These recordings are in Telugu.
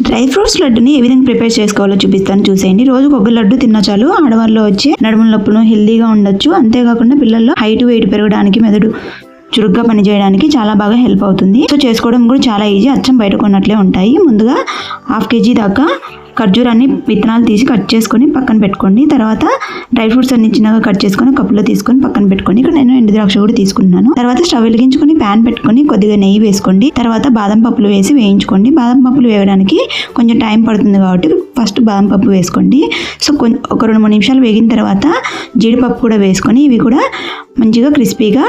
డ్రై ఫ్రూట్స్ లడ్డుని ఏ విధంగా ప్రిపేర్ చేసుకోవాలో చూపిస్తాను, చూసేయండి. రోజుకు ఒక లడ్డు తిన్నా చాలు ఆడవాళ్ళు వచ్చి నడుముల నొప్పులు హెల్దీగా ఉండొచ్చు. అంతేకాకుండా పిల్లల్లో హైట్ వెయిట్ పెరగడానికి, మెదడు చురుగ్గా పనిచేయడానికి చాలా బాగా హెల్ప్ అవుతుంది. సో చేసుకోవడం కూడా చాలా ఈజీ, అచ్చం బయట కొన్నట్లే ఉంటాయి. ముందుగా 1/2 kg దాకా ఖర్జూరాన్ని విత్తనాలు తీసి కట్ చేసుకొని పక్కన పెట్టుకోండి. తర్వాత డ్రై ఫ్రూట్స్ అన్ని చిన్నగా కట్ చేసుకొని కప్పులో తీసుకొని పక్కన పెట్టుకోండి. ఇక్కడ నేను ఎండు ద్రాక్ష కూడా తీసుకున్నాను. తర్వాత స్టవ్ వెలిగించుకొని ప్యాన్ పెట్టుకొని కొద్దిగా నెయ్యి వేసుకోండి. తర్వాత బాదం పప్పులు వేసి వేయించుకోండి. బాదం పప్పులు వేయడానికి కొంచెం టైం పడుతుంది కాబట్టి ఫస్ట్ బాదం పప్పు వేసుకోండి. సో ఒక 2-3 నిమిషాలు వేగిన తర్వాత జీడిపప్పు కూడా వేసుకొని ఇవి కూడా మంచిగా క్రిస్పీగా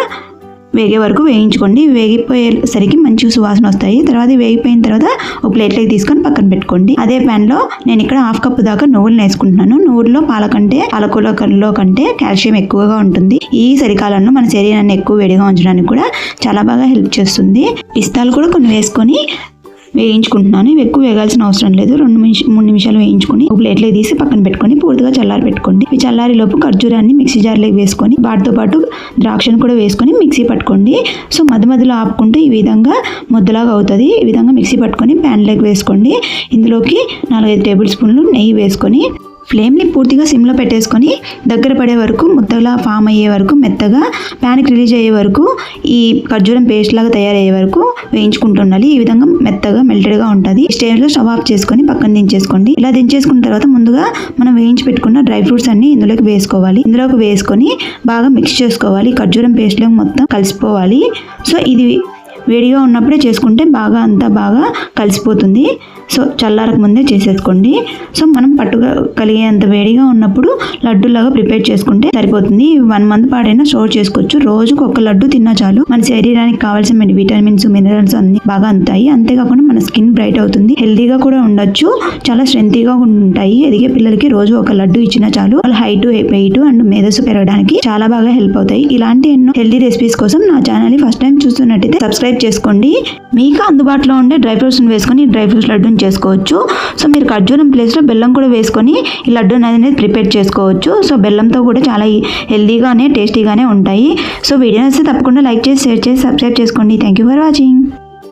వేగే వరకు వేయించుకోండి. వేగిపోయేసరికి మంచి సువాసన వస్తాయి. తర్వాత వేగిపోయిన తర్వాత ఒక ప్లేట్లోకి తీసుకొని పక్కన పెట్టుకోండి. అదే ప్యాన్లో నేను ఇక్కడ 1/2 కప్పు దాకా నువ్వులు వేసుకుంటున్నాను. నువ్వుల్లో పాలకూరలో కంటే కాల్షియం ఎక్కువగా ఉంటుంది. ఈ చలికాలంలో మన శరీరాన్ని ఎక్కువ వేడిగా ఉంచడానికి కూడా చాలా బాగా హెల్ప్ చేస్తుంది. పిస్తాలు కూడా కొన్ని వేసుకొని వేయించుకుంటున్నాను. ఇవి ఎక్కువ వేగాల్సిన అవసరం లేదు. 2-3 నిమిషాలు వేయించుకొని ఒక ప్లేట్లోకి తీసి పక్కన పెట్టుకొని పూర్తిగా చల్లారి పెట్టుకోండి. ఈ చల్లారిలోపు ఖర్జూరాన్ని మిక్సీ జార్లోకి వేసుకొని వాటితో పాటు ద్రాక్షను కూడా వేసుకొని మిక్సీ పట్టుకోండి. సో మధ్యలో ఆపుకుంటూ ఈ విధంగా ముద్దలాగా అవుతుంది. ఈ విధంగా మిక్సీ పట్టుకొని ప్యాన్లోకి వేసుకోండి. ఇందులోకి 4-5 టేబుల్ స్పూన్లు నెయ్యి వేసుకొని ఫ్లేమ్ని పూర్తిగా సిమ్లో పెట్టేసుకొని దగ్గర పడే వరకు ముద్దలా ఫామ్ అయ్యే వరకు మెత్తగా ప్యాన్కి రిలీజ్ అయ్యే వరకు ఈ ఖర్జూరం పేస్ట్ లాగా తయారయ్యే వరకు వేయించుకుంటుండాలి. ఈ విధంగా మెత్తగా మెల్టెడ్గా ఉంటుంది. ఈ స్టేజ్లో స్టవ్ ఆఫ్ చేసుకొని పక్కన దించేసుకోండి. ఇలా దించేసుకున్న తర్వాత ముందుగా మనం వేయించి పెట్టుకున్న డ్రై ఫ్రూట్స్ అన్ని ఇందులోకి వేసుకోవాలి. ఇందులోకి వేసుకొని బాగా మిక్స్ చేసుకోవాలి. ఖర్జూరం పేస్ట్లో మొత్తం కలిసిపోవాలి. సో ఇది వేడిగా ఉన్నప్పుడే చేసుకుంటే అంతా బాగా కలిసిపోతుంది. సో చల్లారక ముందే చేసేసుకోండి. సో మనం పట్టుగా కలిగేంత వేడిగా ఉన్నప్పుడు లడ్డూలాగా ప్రిపేర్ చేసుకుంటే సరిపోతుంది. 1 మంత్ పాడైనా స్టోర్ చేసుకోవచ్చు. రోజుకు ఒక లడ్డు తిన్నా చాలు మన శరీరానికి కావాల్సిన విటమిన్స్, మినరల్స్ అన్ని బాగా అందుతాయి. అంతేకాకుండా మన స్కిన్ బ్రైట్ అవుతుంది. హెల్దీగా కూడా ఉండొచ్చు. చాలా స్ట్రెంతీగా ఉంటాయి. ఎదిగే పిల్లలకి రోజు ఒక లడ్డు ఇచ్చినా చాలు వాళ్ళ హైట్, వెయిట్ అండ్ మేధస్సు పెరగడానికి చాలా బాగా హెల్ప్ అవుతాయి. ఇలాంటి ఎన్నో హెల్దీ రెసిపీస్ కోసం నా ఛానల్ని ఫస్ట్ టైం చూస్తున్నట్టయితే సబ్స్క్రైబ్ చేసుకోండి. మీకు అందుబాటులో ఉండే డ్రై ఫ్రూట్స్ వేసుకొని డ్రై ఫ్రూట్స్ లడ్డూని చేసుకోవచ్చు. సో మీరు ఖర్జూరం ప్లేస్లో బెల్లం కూడా వేసుకొని ఈ లడ్డు అనేది ప్రిపేర్ చేసుకోవచ్చు. సో బెల్లంతో కూడా చాలా హెల్దీగానే టేస్టీగానే ఉంటాయి. సో వీడియో నచ్చితే తప్పకుండా లైక్ చేసి, షేర్ చేసి, సబ్స్క్రైబ్ చేసుకోండి. Thank you for watching.